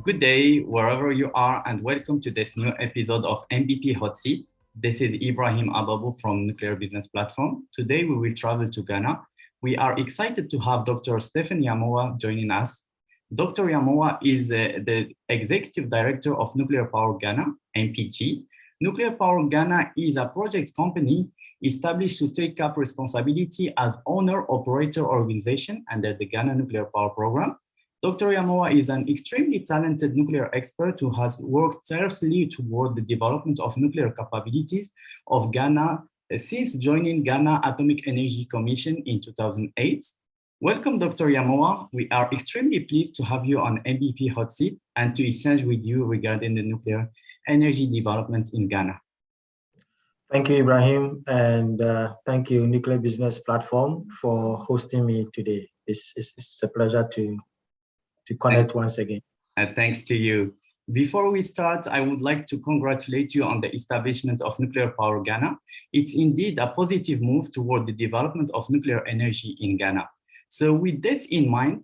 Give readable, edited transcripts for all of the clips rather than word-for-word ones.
Good day, wherever you are, and welcome to this new episode of MVP Hot Seat. This is Ibrahim Ababou from Nuclear Business Platform. Today, we will travel to Ghana. We are excited to have Dr. Stephen Yamoah joining us. Dr. Yamoah is the Executive Director of Nuclear Power Ghana, NPG. Nuclear Power Ghana is a project company established to take up responsibility as owner-operator organization under the Ghana Nuclear Power Program. Dr. Yamoah is an extremely talented nuclear expert who has worked tirelessly toward the development of nuclear capabilities of Ghana since joining Ghana Atomic Energy Commission in 2008. Welcome, Dr. Yamoah. We are extremely pleased to have you on MVP Hot Seat and to exchange with you regarding the nuclear energy developments in Ghana. Thank you, Ibrahim, and thank you, Nuclear Business Platform, for hosting me today. It's a pleasure to connect once again. Thanks to you. Before we start, I would like to congratulate you on the establishment of Nuclear Power Ghana. It's indeed a positive move toward the development of nuclear energy in Ghana. So with this in mind,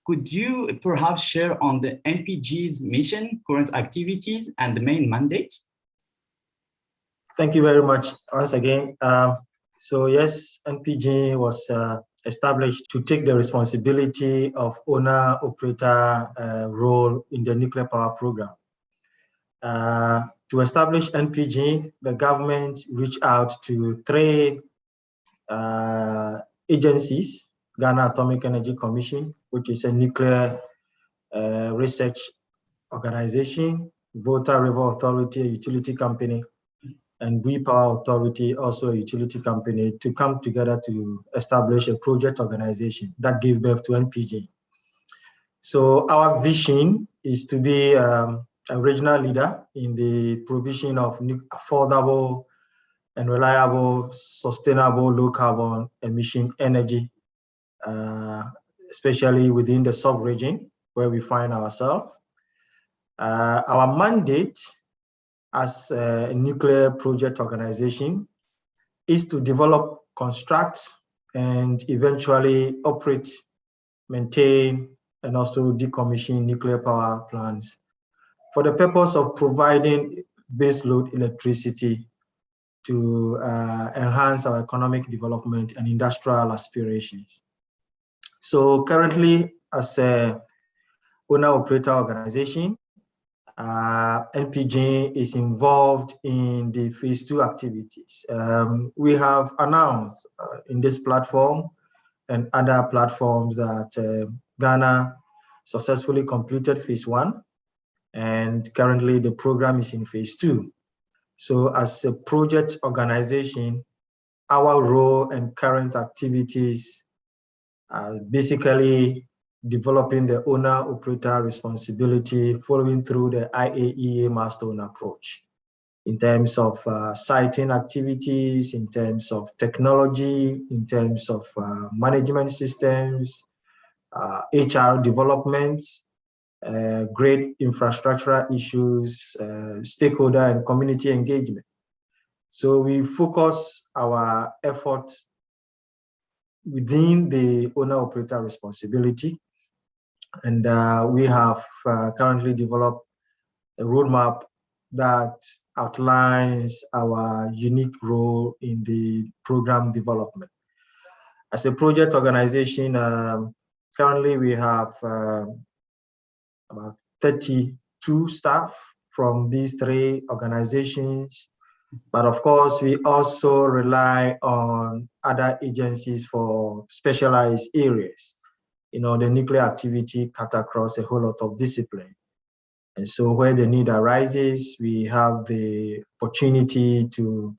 could you perhaps share on the NPG's mission, current activities, and the main mandate? Thank you very much once again. So yes, NPG was established to take the responsibility of owner-operator role in the nuclear power program. To establish NPG, the government reached out to three agencies: Ghana Atomic Energy Commission, which is a nuclear research organization, Volta River Authority, a utility company, and We Power Authority, also a utility company, to come together to establish a project organization that gave birth to NPG. So our vision is to be a regional leader in the provision of affordable and reliable, sustainable, low-carbon emission energy, especially within the sub-region where we find ourselves. Our mandate as a nuclear project organization is to develop, construct, and eventually operate, maintain, and also decommission nuclear power plants for the purpose of providing baseload electricity to enhance our economic development and industrial aspirations. So currently, as a owner-operator organization, NPG is involved in the phase 2 activities. We have announced in this platform and other platforms that Ghana successfully completed phase 1, and currently the program is in phase 2. So as a project organization, our role and current activities are basically developing the owner-operator responsibility, following through the IAEA milestone approach in terms of siting activities, in terms of technology, in terms of management systems, HR development, great infrastructural issues, stakeholder and community engagement. So we focus our efforts within the owner-operator responsibility. And we have currently developed a roadmap that outlines our unique role in the program development. As a project organization, currently we have about 32 staff from these three organizations. But of course, we also rely on other agencies for specialized areas. You know, the nuclear activity cut across a whole lot of discipline. And so where the need arises, we have the opportunity to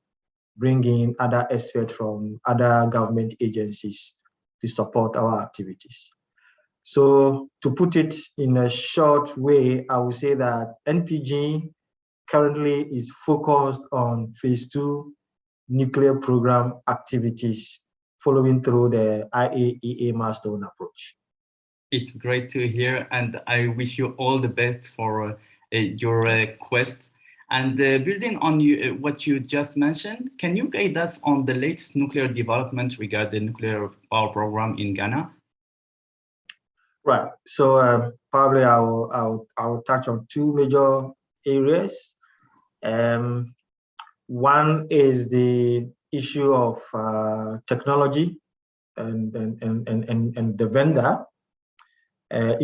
bring in other experts from other government agencies to support our activities. So to put it in a short way, I would say that NPG currently is focused on phase 2 nuclear program activities, following through the IAEA milestone approach. It's great to hear, and I wish you all the best for your quest. And building on what you just mentioned, can you guide us on the latest nuclear development regarding the nuclear power program in Ghana? Right. So probably I'll touch on two major areas. One is the issue of technology and the vendor.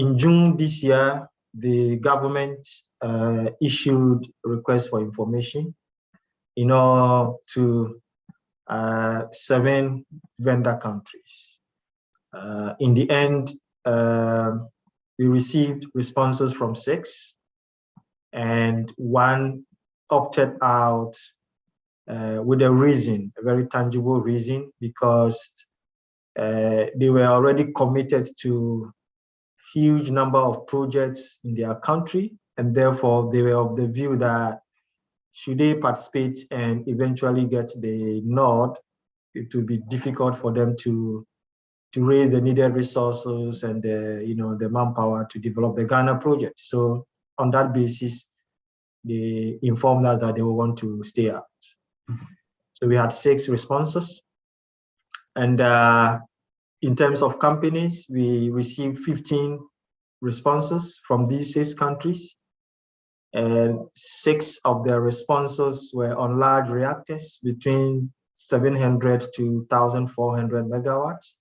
In June this year, the government issued requests for information in all to 7 vendor countries. In the end, we received responses from 6, and 1 opted out with a reason, a very tangible reason, because they were already committed to huge number of projects in their country, and therefore they were of the view that should they participate and eventually get the nod, it will be difficult for them to raise the needed resources and the manpower to develop the Ghana project. So on that basis, they informed us that they will want to stay out. So we had 6 responses, and in terms of companies, we received 15 responses from these 6 countries, and 6 of their responses were on large reactors between 700 to 1,400 megawatts,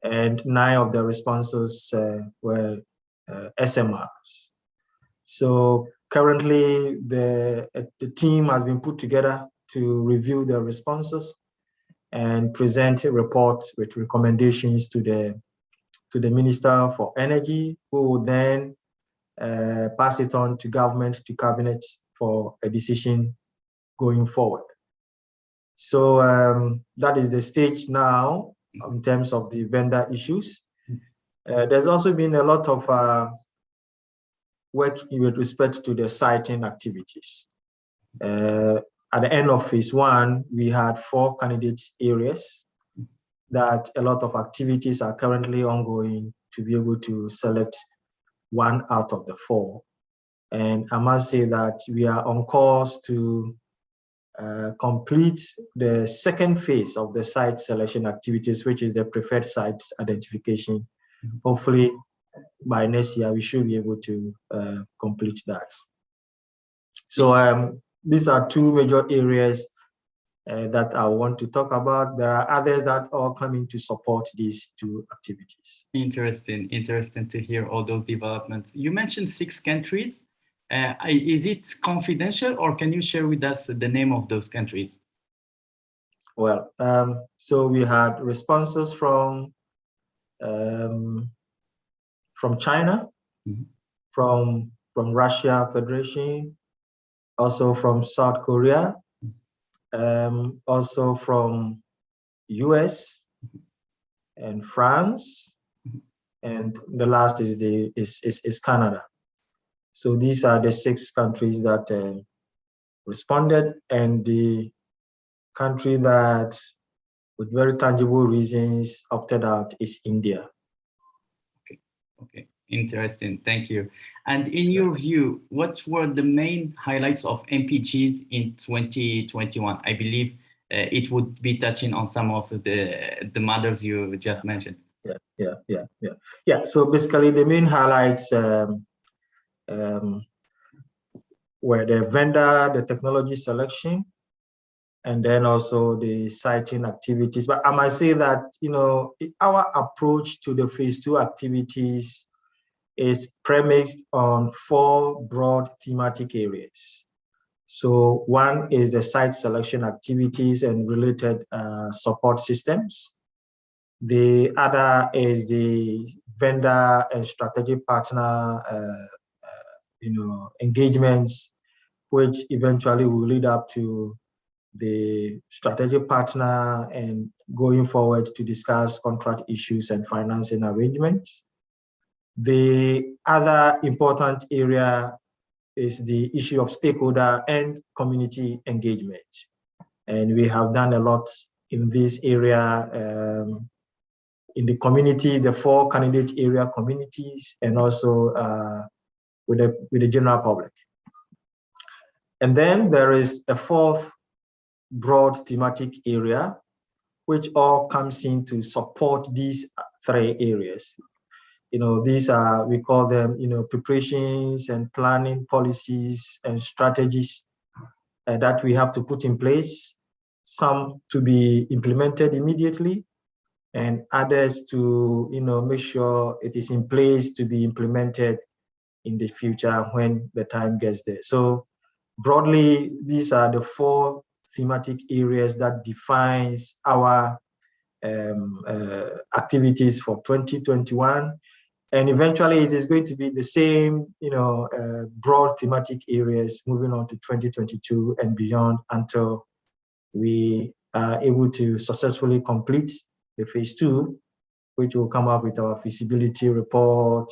and 9 of the responses were SMRs. So currently, the team has been put together to review the responses and present a report with recommendations to the Minister for Energy, who will then pass it on to government, to cabinet for a decision going forward. So that is the stage now in terms of the vendor issues. There's also been a lot of work with respect to the siting activities. At the end of phase 1, we had 4 candidate areas that a lot of activities are currently ongoing to be able to select 1 out of the 4. And I must say that we are on course to complete the second phase of the site selection activities, which is the preferred sites identification. Hopefully, by next year, we should be able to complete that. So these are 2 major areas that I want to talk about. There are others that all coming to support these 2 activities. Interesting to hear all those developments. You mentioned 6 countries. Is it confidential, or can you share with us the name of those countries? Well, so we had responses from China, from Russia Federation, also from South Korea, also from US and France, and the last is Canada. So these are the 6 countries that responded, and the country that, with very tangible reasons, opted out is India. Okay, interesting. Thank you. And in your view, what were the main highlights of MPGs in 2021? I believe it would be touching on some of the matters you just mentioned. Yeah. So basically, the main highlights were the vendor, the technology selection, and then also the siting activities. But I must say that, our approach to the phase 2 activities is premised on 4 broad thematic areas. So 1 is the site selection activities and related support systems. The other is the vendor and strategic partner engagements, which eventually will lead up to the strategic partner and going forward to discuss contract issues and financing arrangements. The other important area is the issue of stakeholder and community engagement. And we have done a lot in this area, in the community, the 4 candidate area communities, and also with the general public. And then there is a 4th broad thematic area, which all comes in to support these 3 areas. These are, we call them, preparations and planning policies and strategies that we have to put in place, some to be implemented immediately, and others to, make sure it is in place to be implemented in the future when the time gets there. So broadly, these are the four thematic areas that defines our activities for 2021. And eventually it is going to be the same, broad thematic areas moving on to 2022 and beyond until we are able to successfully complete the phase two, which will come up with our feasibility report,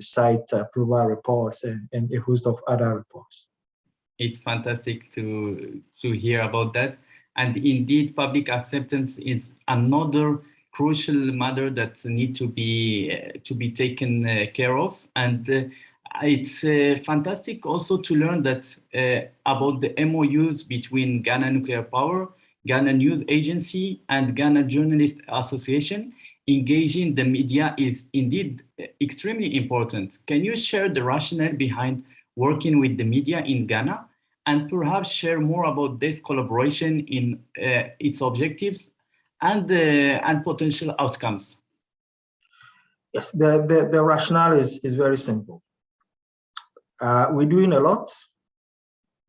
site approval reports, and a host of other reports. It's fantastic to hear about that. And indeed, public acceptance is another crucial matter that need to be taken care of. And it's fantastic also to learn that about the MOUs between Ghana Nuclear Power, Ghana News Agency, and Ghana Journalist Association. Engaging the media is indeed extremely important. Can you share the rationale behind working with the media in Ghana, and perhaps share more about this collaboration in its objectives and potential outcomes? Yes, the rationale is very simple. We're doing a lot,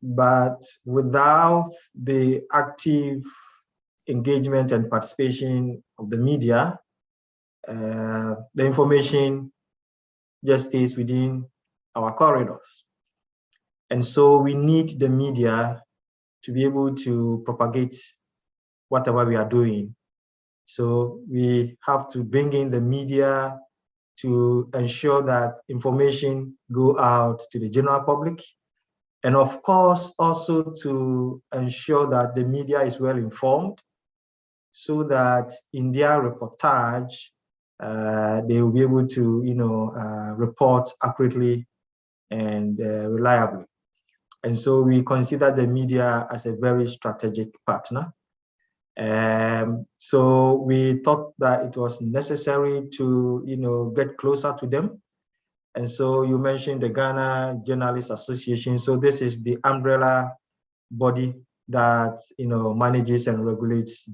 but without the active engagement and participation of the media, the information just stays within our corridors. And so we need the media to be able to propagate whatever we are doing. So we have to bring in the media to ensure that information go out to the general public. And of course, also to ensure that the media is well informed so that in their reportage, they will be able to, report accurately and reliably. And so we consider the media as a very strategic partner. So we thought that it was necessary to, get closer to them. And so you mentioned the Ghana Journalists Association. So this is the umbrella body that, manages and regulates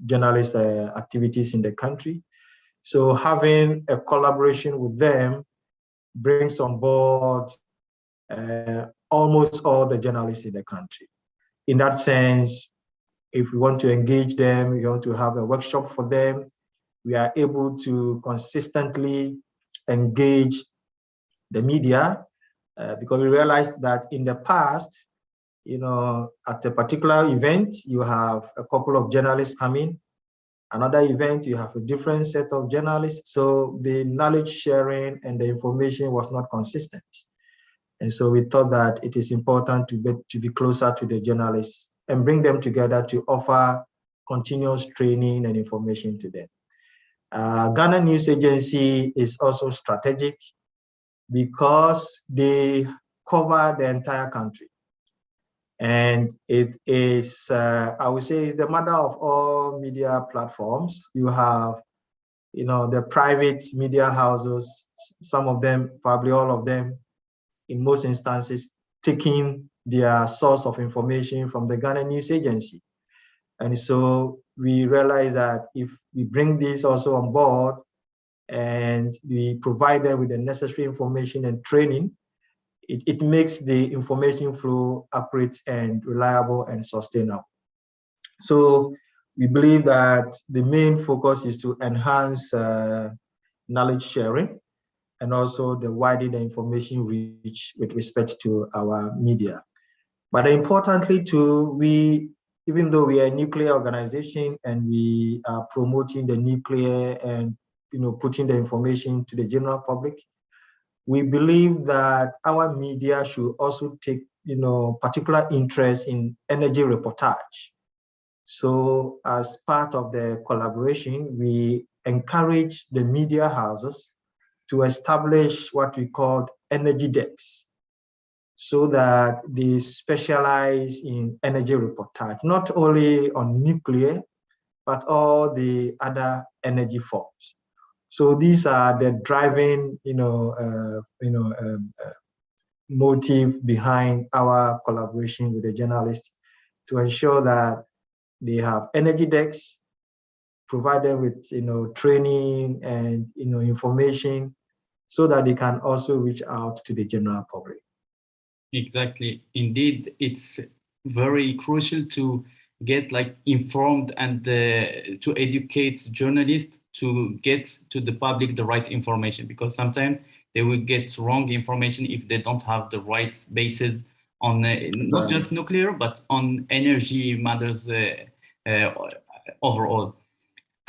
journalist activities in the country. So having a collaboration with them brings on board almost all the journalists in the country. In that sense, if we want to engage them, we want to have a workshop for them, we are able to consistently engage the media because we realized that in the past, at a particular event, you have a couple of journalists coming. Another event, you have a different set of journalists. So the knowledge sharing and the information was not consistent. And so we thought that it is important to be closer to the journalists and bring them together to offer continuous training and information to them. Ghana News Agency is also strategic because they cover the entire country. And it is, I would say, it's the mother of all media platforms. You have, the private media houses, some of them, probably all of them, in most instances, taking their source of information from the Ghana News Agency. And so we realize that if we bring this also on board and we provide them with the necessary information and training, it makes the information flow accurate and reliable and sustainable. So we believe that the main focus is to enhance knowledge sharing and also the widen the information reach with respect to our media. But importantly too, even though we are a nuclear organization and we are promoting the nuclear and putting the information to the general public, we believe that our media should also take particular interest in energy reportage. So as part of the collaboration, we encourage the media houses to establish what we call energy desks, so that they specialize in energy reportage, not only on nuclear, but all the other energy forms. So these are the driving, motive behind our collaboration with the journalists to ensure that they have energy decks, provide them with training and information so that they can also reach out to the general public. Exactly. Indeed, it's very crucial to get like informed and to educate journalists to get to the public the right information, because sometimes they will get wrong information if they don't have the right basis on not Exactly. just nuclear but on energy matters uh, overall.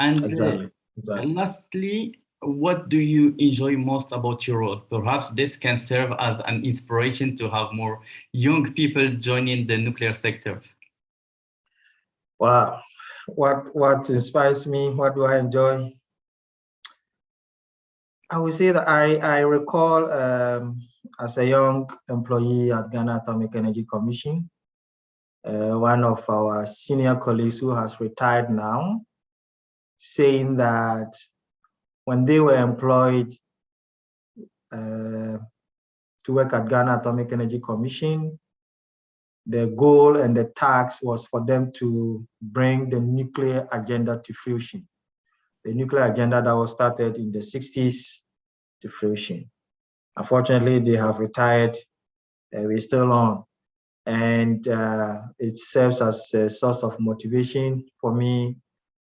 And Exactly. Exactly. lastly, what do you enjoy most about your role? Perhaps this can serve as an inspiration to have more young people joining the nuclear sector. Wow. What inspires me? What do I enjoy? I would say that I recall as a young employee at Ghana Atomic Energy Commission, one of our senior colleagues who has retired now, saying that when they were employed uh, to work at Ghana Atomic Energy Commission, the goal and the task was for them to bring the nuclear agenda to fruition. The nuclear agenda that was started in the 60s to fruition. Unfortunately, they have retired. We're still on. And it serves as a source of motivation for me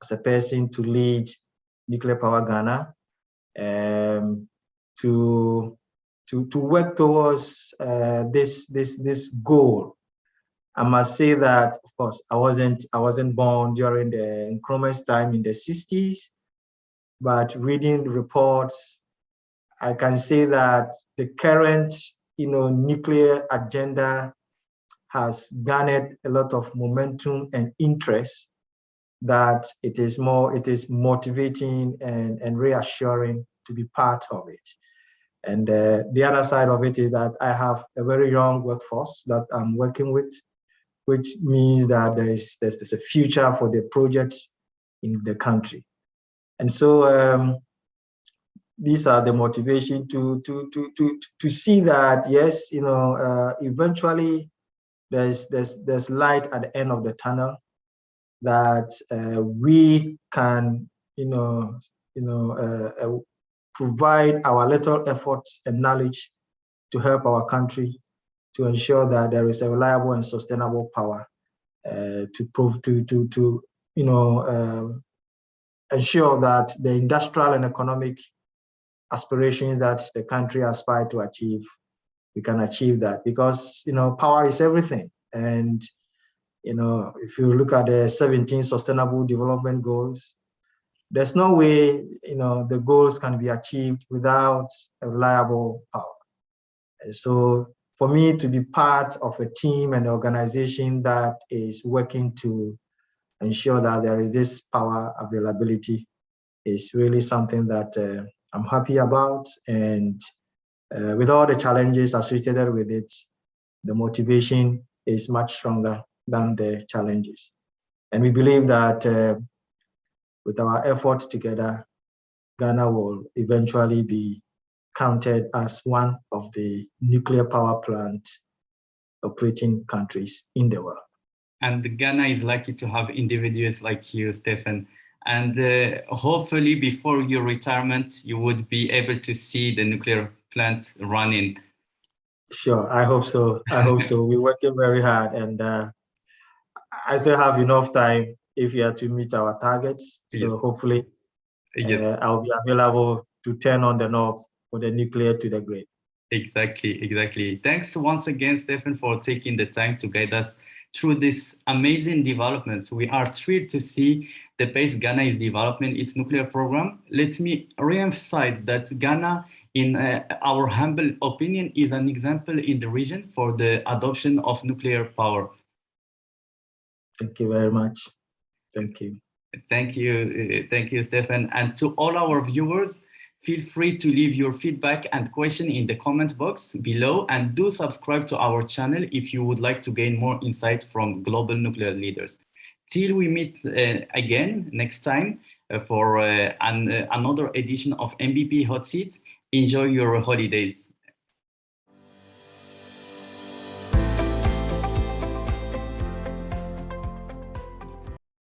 as a person to lead Nuclear Power Ghana, to work towards this goal. I must say that, of course, I wasn't born during the Nkrumah's time in the 60s, but reading the reports, I can say that the current, nuclear agenda has garnered a lot of momentum and interest, that it is motivating and reassuring to be part of it. And the other side of it is that I have a very young workforce that I'm working with, which means that there's a future for the projects in the country. And so these are the motivation to see that, yes, eventually there's light at the end of the tunnel, that we can provide our little efforts and knowledge to help our country to ensure that there is a reliable and sustainable power to prove to ensure that the industrial and economic aspirations that the country aspire to achieve, we can achieve that, because power is everything. And if you look at the 17 sustainable development goals, there's no way the goals can be achieved without a reliable power. And so for me to be part of a team and organization that is working to ensure that there is this power availability is really something that I'm happy about. And with all the challenges associated with it, the motivation is much stronger than the challenges. And we believe that with our efforts together, Ghana will eventually be counted as one of the nuclear power plant operating countries in the world. And Ghana is lucky to have individuals like you, Stephen. And hopefully, before your retirement, you would be able to see the nuclear plant running. Sure, I hope so. I hope so. We're working very hard, and I still have enough time if we are to meet our targets. Yes. So hopefully, Yes. I'll be available to turn on the knob for the nuclear to the grid. Exactly, exactly. Thanks once again, Stephen, for taking the time to guide us through these amazing developments. We are thrilled to see the pace Ghana is developing its nuclear program. Let me re-emphasize that Ghana, in our humble opinion, is an example in the region for the adoption of nuclear power. Thank you very much. Thank you. Thank you, Stefan. And to all our viewers, feel free to leave your feedback and question in the comment box below, and do subscribe to our channel if you would like to gain more insight from global nuclear leaders. Till we meet again next time for another edition of MVP Hot Seat. Enjoy your holidays.